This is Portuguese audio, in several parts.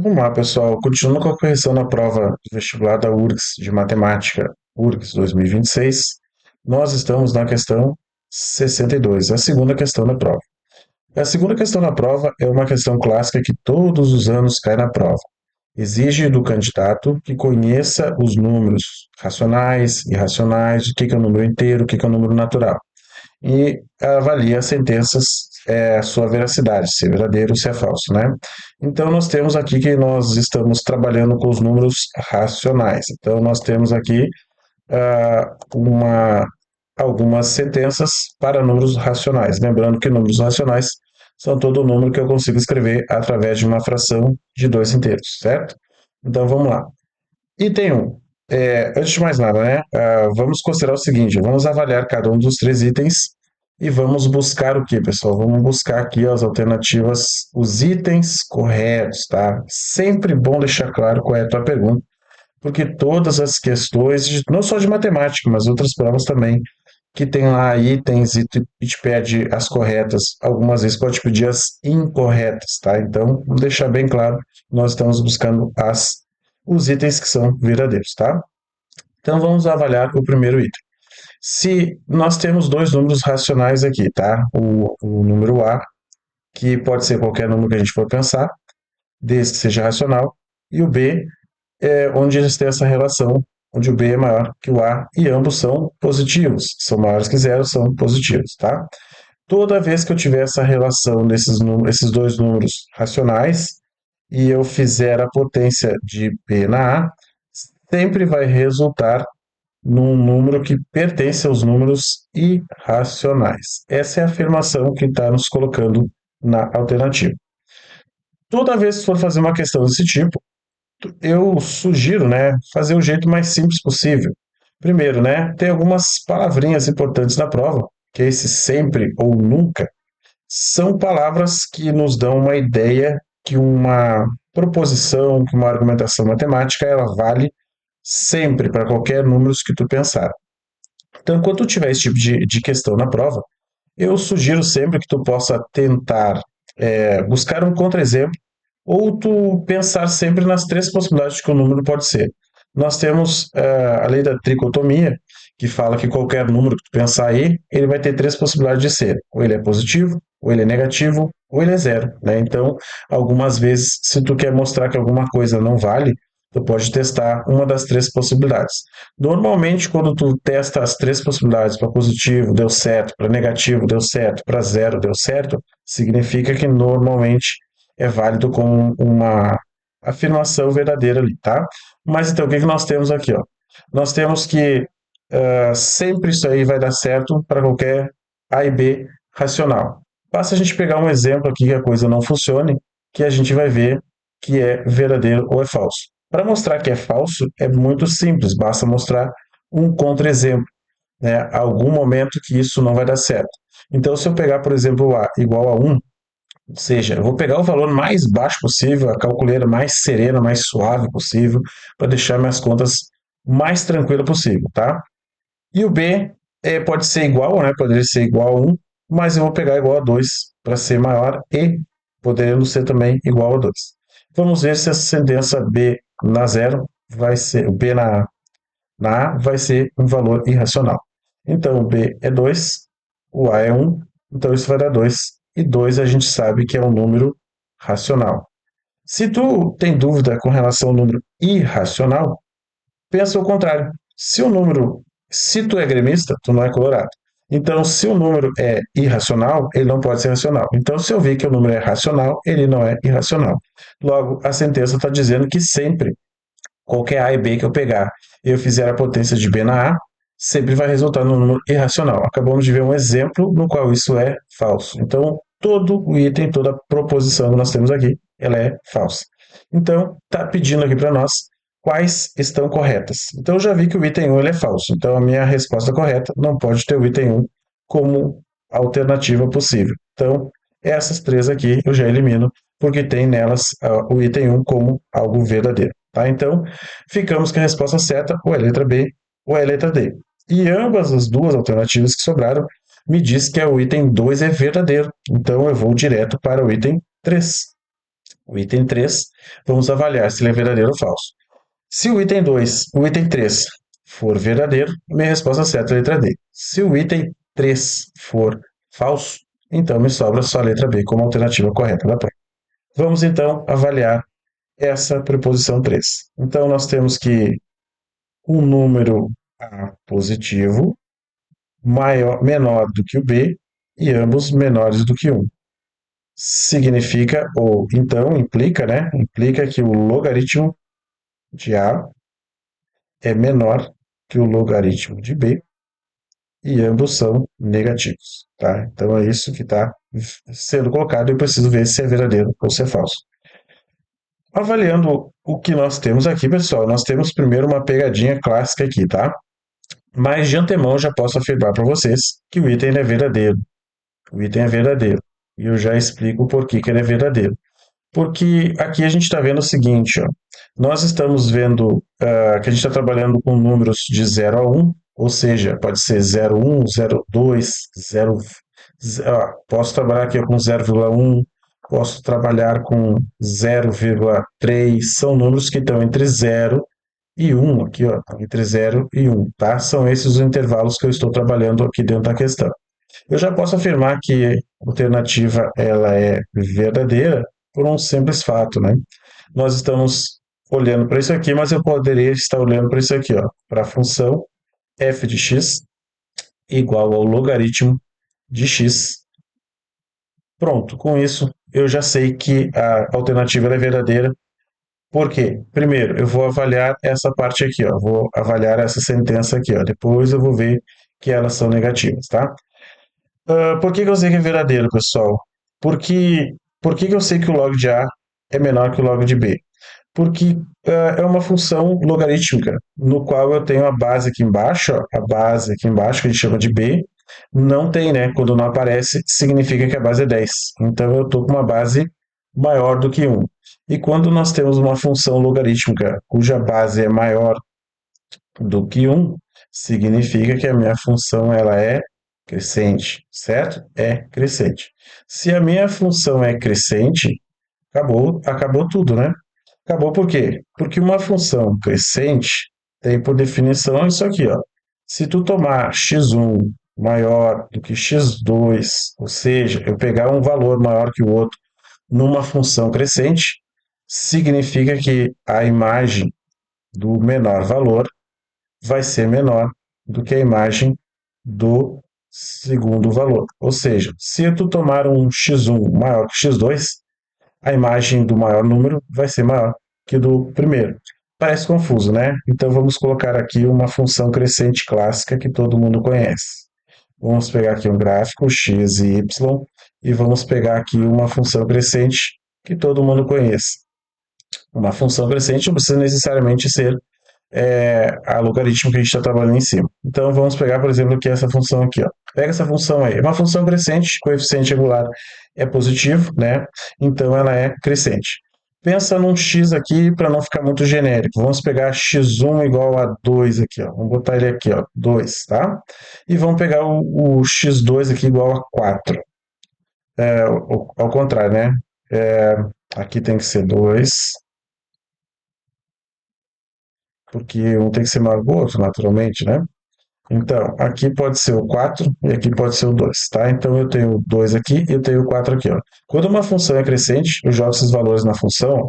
Vamos lá, pessoal. Continuando com a correção na prova do vestibular da URGS de Matemática, URGS 2026. Nós estamos na questão 62, a segunda questão da prova. A segunda questão da prova é uma questão clássica que todos os anos cai na prova. Exige do candidato que conheça os números racionais, irracionais, o que é um número inteiro, o que é um número natural. E avalia as sentenças, a sua veracidade, se é verdadeiro ou se é falso, né? Então, nós temos aqui que nós estamos trabalhando com os números racionais. Então, nós temos aqui uma, algumas sentenças para números racionais. Lembrando que números racionais são todo número que eu consigo escrever através de uma fração de dois inteiros, certo? Então, vamos lá. Item 1. Antes de mais nada, né? Vamos considerar o seguinte: vamos avaliar cada um dos três itens e vamos buscar o que, pessoal? Vamos buscar aqui as alternativas, os itens corretos, tá? Sempre bom deixar claro qual é a tua pergunta, porque todas as questões, não só de matemática, mas outras provas também, que tem lá itens e te pede as corretas, algumas vezes pode pedir as incorretas, tá? Então, vamos deixar bem claro, nós estamos buscando os itens que são verdadeiros, tá? Então, vamos avaliar o primeiro item. Se nós temos dois números racionais aqui, tá? O número A, que pode ser qualquer número que a gente for pensar, desde que seja racional, e o B, onde eles têm essa relação, onde o B é maior que o A, e ambos são positivos, são maiores que zero, são positivos, tá? Toda vez que eu tiver essa relação desses esses dois números racionais, e eu fizer a potência de B na A, sempre vai resultar num número que pertence aos números irracionais. Essa é a afirmação que está nos colocando na alternativa. Toda vez que for fazer uma questão desse tipo, eu sugiro, né, fazer o jeito mais simples possível. Primeiro, né, tem algumas palavrinhas importantes na prova, que é esse sempre ou nunca, são palavras que nos dão uma ideia que uma proposição, que uma argumentação matemática, ela vale sempre para qualquer número que tu pensar. Então, quando tu tiver esse tipo de questão na prova, eu sugiro sempre que tu possa tentar buscar um contra-exemplo ou tu pensar sempre nas três possibilidades que o número pode ser. Nós temos a lei da tricotomia, que fala que qualquer número que tu pensar aí, ele vai ter três possibilidades de ser. Ou ele é positivo, ou ele é negativo, ou ele é zero, né? Então, algumas vezes, se tu quer mostrar que alguma coisa não vale, tu pode testar uma das três possibilidades. Normalmente, quando tu testa as três possibilidades para positivo, deu certo, para negativo, deu certo, para zero, deu certo, significa que normalmente é válido como uma afirmação verdadeira ali, tá? Mas então, o que nós temos aqui, ó? Nós temos que sempre isso aí vai dar certo para qualquer A e B racional. Basta a gente pegar um exemplo aqui que a coisa não funcione, que a gente vai ver que é verdadeiro ou é falso. Para mostrar que é falso, é muito simples, basta mostrar um contra-exemplo, né? Algum momento que isso não vai dar certo. Então, se eu pegar, por exemplo, A igual a 1, ou seja, eu vou pegar o valor mais baixo possível, a calculeira mais serena, mais suave possível, para deixar minhas contas mais tranquila possível, tá? E o B pode ser igual, né? Poderia ser igual a 1, mas eu vou pegar igual a 2 para ser maior e podendo ser também igual a 2. Vamos ver se essa sentença B na zero vai ser, o B na A vai ser um valor irracional. Então, o B é 2, o A é 1, então isso vai dar 2. E 2 a gente sabe que é um número racional. Se tu tem dúvida com relação ao número irracional, pensa o contrário. Se tu é gremista, tu não é colorado. Então, se o número é irracional, ele não pode ser racional. Então, se eu ver que o número é racional, ele não é irracional. Logo, a sentença está dizendo que sempre, qualquer A e B que eu pegar e eu fizer a potência de B na A, sempre vai resultar num número irracional. Acabamos de ver um exemplo no qual isso é falso. Então, todo o item, toda a proposição que nós temos aqui, ela é falsa. Então, está pedindo aqui para nós quais estão corretas. Então, eu já vi que o item 1 ele é falso. Então, a minha resposta correta não pode ter o item 1 como alternativa possível. Então, essas três aqui eu já elimino, porque tem nelas o item 1 como algo verdadeiro. Tá? Então, ficamos com a resposta certa, ou é a letra B, ou é a letra D. E ambas as duas alternativas que sobraram me diz que o item 2 é verdadeiro. Então, eu vou direto para o item 3. O item 3, vamos avaliar se ele é verdadeiro ou falso. Se o item 2, o item 3 for verdadeiro, minha resposta certa é a letra D. Se o item 3 for falso, então me sobra só a letra B como alternativa correta da prova. Vamos então avaliar essa preposição 3. Então nós temos que um número A positivo menor do que o B e ambos menores do que 1. Significa, ou então implica, né? Implica que o logaritmo de A é menor que o logaritmo de B e ambos são negativos, tá? Então é isso que está sendo colocado e eu preciso ver se é verdadeiro ou se é falso. Avaliando o que nós temos aqui, pessoal, nós temos primeiro uma pegadinha clássica aqui, tá? Mas de antemão já posso afirmar para vocês que o item é verdadeiro. O item é verdadeiro. E eu já explico por que ele é verdadeiro. Porque aqui a gente está vendo o seguinte, ó, nós estamos vendo que a gente está trabalhando com números de 0 a 1, ou seja, pode ser 0,1, 0,2, 0, posso trabalhar aqui com 0,1, posso trabalhar com 0,3, são números que estão entre 0 e 1, aqui, ó, entre 0 e 1, tá? São esses os intervalos que eu estou trabalhando aqui dentro da questão. Eu já posso afirmar que a alternativa ela é verdadeira por um simples fato, né? Nós estamos olhando para isso aqui, mas eu poderia estar olhando para isso aqui, ó, para a função f de x igual ao logaritmo de x. Pronto, com isso eu já sei que a alternativa é verdadeira. Por quê? Primeiro, eu vou avaliar essa parte aqui, ó, vou avaliar essa sentença aqui, ó. Depois eu vou ver que elas são negativas, tá? Por que que eu sei que é verdadeiro, pessoal? Por que que eu sei que o log de A é menor que o log de B? Porque é uma função logarítmica, no qual eu tenho a base aqui embaixo, ó, a base aqui embaixo, que a gente chama de B, não tem, né? Quando não aparece, significa que a base é 10. Então eu estou com uma base maior do que 1. E quando nós temos uma função logarítmica cuja base é maior do que 1, significa que a minha função ela é crescente, certo? É crescente. Se a minha função é crescente, acabou tudo, né? Acabou por quê? Porque uma função crescente tem por definição isso aqui, ó. Se tu tomar x1 maior do que x2, ou seja, eu pegar um valor maior que o outro numa função crescente, significa que a imagem do menor valor vai ser menor do que a imagem do segundo valor. Ou seja, se tu tomar um x1 maior que x2, a imagem do maior número vai ser maior que do primeiro. Parece confuso, né? Então vamos colocar aqui uma função crescente clássica que todo mundo conhece. Vamos pegar aqui um gráfico x e y e vamos pegar aqui uma função crescente que todo mundo conhece. Uma função crescente não precisa necessariamente ser a logaritmo que a gente está trabalhando em cima. Então vamos pegar, por exemplo, aqui essa função aqui, ó. Pega essa função aí, é uma função crescente, coeficiente angular é positivo, né? Então ela é crescente. Pensa num x aqui para não ficar muito genérico. Vamos pegar x1 igual a 2 aqui, ó. Vamos botar ele aqui, ó, 2, tá? E vamos pegar o x2 aqui igual a 4. Ao contrário, né? Aqui tem que ser 2, porque um tem que ser maior que o outro, naturalmente, né? Então, aqui pode ser o 4 e aqui pode ser o 2, tá? Então, eu tenho o 2 aqui e eu tenho o 4 aqui, ó. Quando uma função é crescente, eu jogo esses valores na função,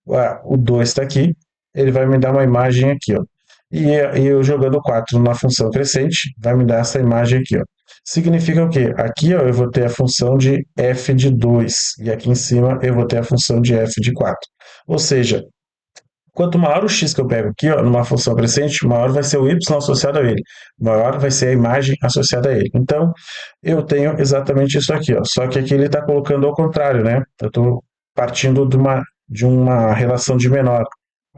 ó, o 2 está aqui, ele vai me dar uma imagem aqui, ó. E eu jogando o 4 na função crescente, vai me dar essa imagem aqui, ó. Significa o quê? Aqui, ó, eu vou ter a função de f de 2 e aqui em cima eu vou ter a função de f de 4. Ou seja, quanto maior o x que eu pego aqui, ó, numa função crescente, maior vai ser o y associado a ele, maior vai ser a imagem associada a ele. Então, eu tenho exatamente isso aqui, ó. Só que aqui ele está colocando ao contrário, né? Eu estou partindo de uma relação de menor.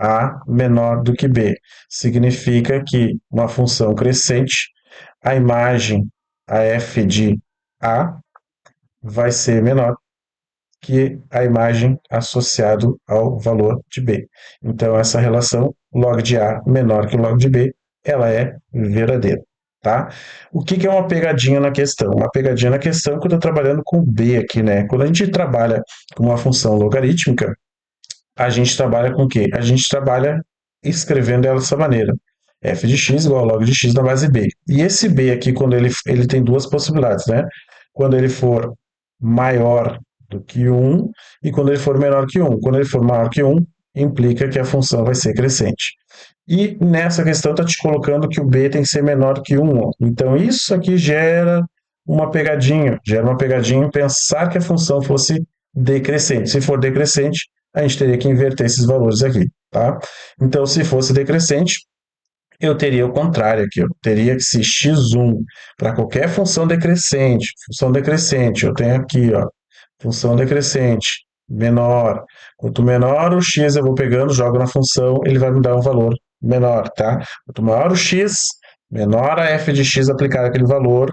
A menor do que B. Significa que uma função crescente, a imagem, a f de A, vai ser menor que a imagem associado ao valor de B. Então, essa relação log de A menor que log de B, ela é verdadeira. Tá? O que é uma pegadinha na questão? Uma pegadinha na questão é quando eu estou trabalhando com B aqui, né? Quando a gente trabalha com uma função logarítmica, a gente trabalha com o quê? A gente trabalha escrevendo ela dessa maneira. F de x igual a log de x na base b. E esse b aqui, quando ele tem duas possibilidades, né? Quando ele for maior do que 1 e quando ele for menor que 1. Quando ele for maior que 1, implica que a função vai ser crescente. E nessa questão está te colocando que o b tem que ser menor que 1. Ó. Então isso aqui gera uma pegadinha em pensar que a função fosse decrescente. Se for decrescente, a gente teria que inverter esses valores aqui, tá? Então, se fosse decrescente, eu teria o contrário aqui, eu teria que se x1 para qualquer função decrescente, eu tenho aqui, ó, função decrescente, menor. Quanto menor o x eu vou pegando, jogo na função, ele vai me dar um valor menor, tá? Quanto maior o x, menor a f de x aplicar aquele valor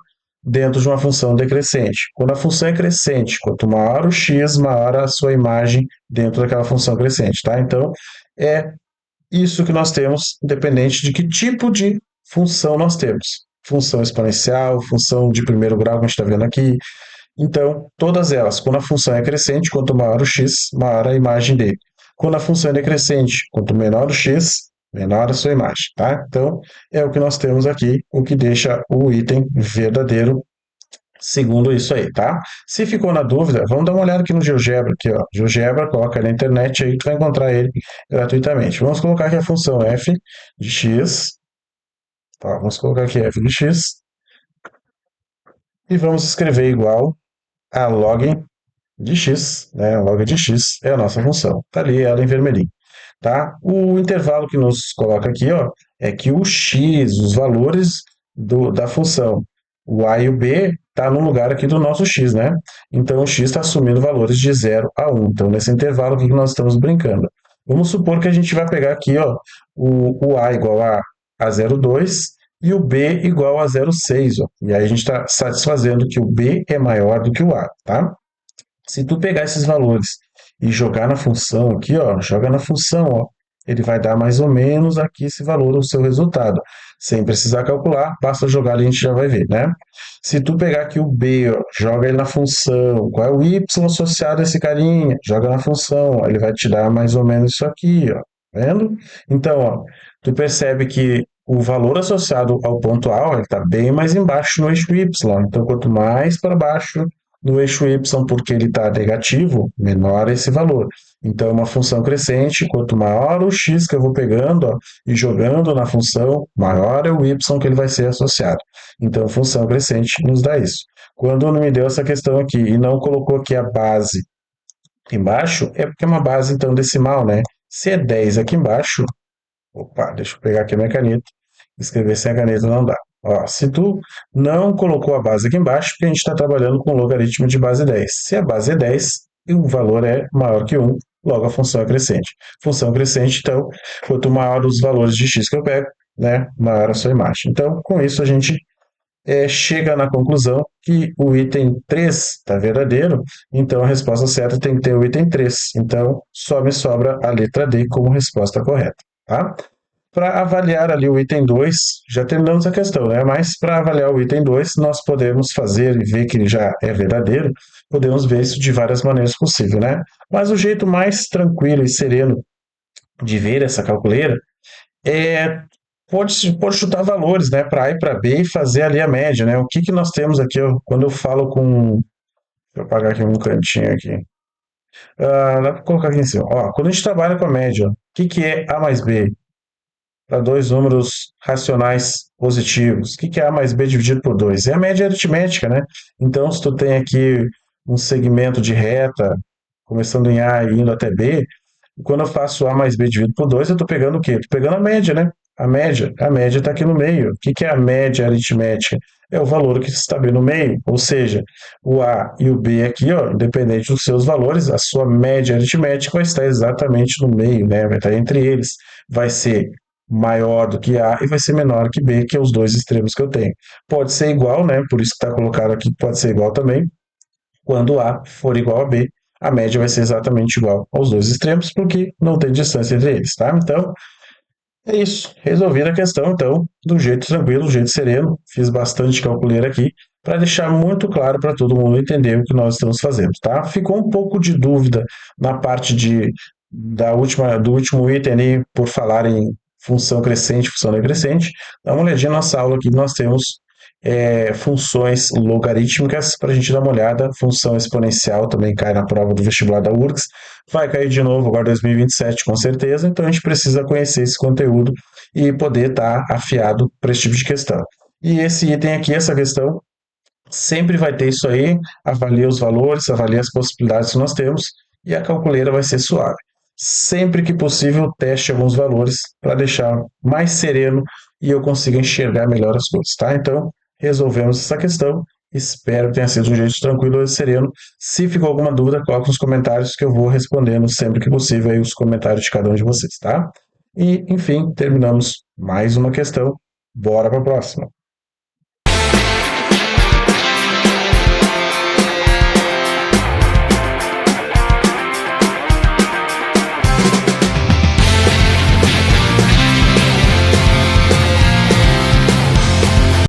dentro de uma função decrescente. Quando a função é crescente, quanto maior o x, maior a sua imagem dentro daquela função crescente, tá? Então, é isso que nós temos, independente de que tipo de função nós temos. Função exponencial, função de primeiro grau, que a gente está vendo aqui, então, todas elas, quando a função é crescente, quanto maior o x, maior a imagem dele. Quando a função é decrescente, quanto menor o x, menor a sua imagem, tá? Então, é o que nós temos aqui, o que deixa o item verdadeiro, segundo isso aí, tá? Se ficou na dúvida, vamos dar uma olhada aqui no GeoGebra, aqui, ó. GeoGebra, coloca na internet aí, tu vai encontrar ele gratuitamente. Vamos colocar aqui a função f de x, tá? Vamos colocar aqui f de x, e vamos escrever igual a log de x, né? Log de x é a nossa função. Está ali ela em vermelhinho, tá? O intervalo que nos coloca aqui, ó, é que o x, os valores da função, o a e o b, está no lugar aqui do nosso x, né? Então, o x está assumindo valores de 0 a 1. Então, nesse intervalo aqui que nós estamos brincando. Vamos supor que a gente vai pegar aqui, ó, o a igual a 0,2 e o b igual a 0,6, ó. E aí a gente está satisfazendo que o b é maior do que o a, tá? Se tu pegar esses valores e jogar na função aqui, ó, joga na função, ó, ele vai dar mais ou menos aqui esse valor, o seu resultado. Sem precisar calcular, basta jogar ali e a gente já vai ver, né? Se tu pegar aqui o B, ó, joga ele na função, qual é o Y associado a esse carinha? Joga na função, ó, ele vai te dar mais ou menos isso aqui, ó, tá vendo? Então, ó, tu percebe que o valor associado ao ponto A está bem mais embaixo no eixo Y. Então, quanto mais para baixo no eixo y, porque ele está negativo, menor esse valor. Então, é uma função crescente, quanto maior o x que eu vou pegando, ó, e jogando na função, maior é o y que ele vai ser associado. Então, função crescente nos dá isso. Quando não me deu essa questão aqui e não colocou aqui a base embaixo, é porque é uma base, então, decimal, né? Se é 10 aqui embaixo, opa, deixa eu pegar aqui a minha caneta, escrever sem a caneta não dá. Ó, se tu não colocou a base aqui embaixo, porque a gente está trabalhando com logaritmo de base 10. Se a base é 10 e o valor é maior que 1, logo a função é crescente. Função crescente, então, quanto maior os valores de x que eu pego, né, maior a sua imagem. Então, com isso, a gente chega na conclusão que o item 3 está verdadeiro, então a resposta certa tem que ter o item 3. Então, só me sobra a letra D como resposta correta. Tá? Para avaliar ali o item 2, já terminamos a questão, né? Mas para avaliar o item 2, nós podemos fazer e ver que ele já é verdadeiro, podemos ver isso de várias maneiras possíveis, né? Mas o jeito mais tranquilo e sereno de ver essa calculeira é pode chutar valores, né, para A e para B e fazer ali a média, né? O que que nós temos aqui, ó, quando eu falo com, deixa eu apagar aqui um cantinho aqui. Dá para colocar aqui em cima. Ó, quando a gente trabalha com a média, ó, o que que é A mais B? Para dois números racionais positivos. O que que é A mais B dividido por 2? É a média aritmética, né? Então, se tu tem aqui um segmento de reta, começando em A e indo até B, quando eu faço A mais B dividido por 2, eu estou pegando o quê? Estou pegando a média, né? A média está aqui no meio. O que que é a média aritmética? É o valor que está bem no meio, ou seja, o A e o B aqui, ó, independente dos seus valores, a sua média aritmética vai estar exatamente no meio, né? Vai estar entre eles. Vai ser maior do que A e vai ser menor que B, que é os dois extremos que eu tenho. Pode ser igual, né? Por isso que está colocado aqui, pode ser igual também. Quando A for igual a B, a média vai ser exatamente igual aos dois extremos, porque não tem distância entre eles, tá? Então, é isso. Resolver a questão, então, do jeito tranquilo, do jeito sereno. Fiz bastante calculeira aqui, para deixar muito claro para todo mundo entender o que nós estamos fazendo, tá? Ficou um pouco de dúvida na parte do último item ali, por falar em função crescente, função decrescente, dá uma olhadinha na nossa aula aqui, nós temos funções logarítmicas, para a gente dar uma olhada, função exponencial também cai na prova do vestibular da URGS, vai cair de novo agora em 2027 com certeza, então a gente precisa conhecer esse conteúdo e poder estar afiado para esse tipo de questão. E esse item aqui, essa questão, sempre vai ter isso aí, avalia os valores, avalia as possibilidades que nós temos e a calculeira vai ser suave. Sempre que possível, teste alguns valores para deixar mais sereno e eu consiga enxergar melhor as coisas, tá? Então, resolvemos essa questão. Espero que tenha sido um jeito tranquilo e sereno. Se ficou alguma dúvida, coloque nos comentários que eu vou respondendo sempre que possível aí os comentários de cada um de vocês, tá? E, enfim, terminamos mais uma questão. Bora para a próxima.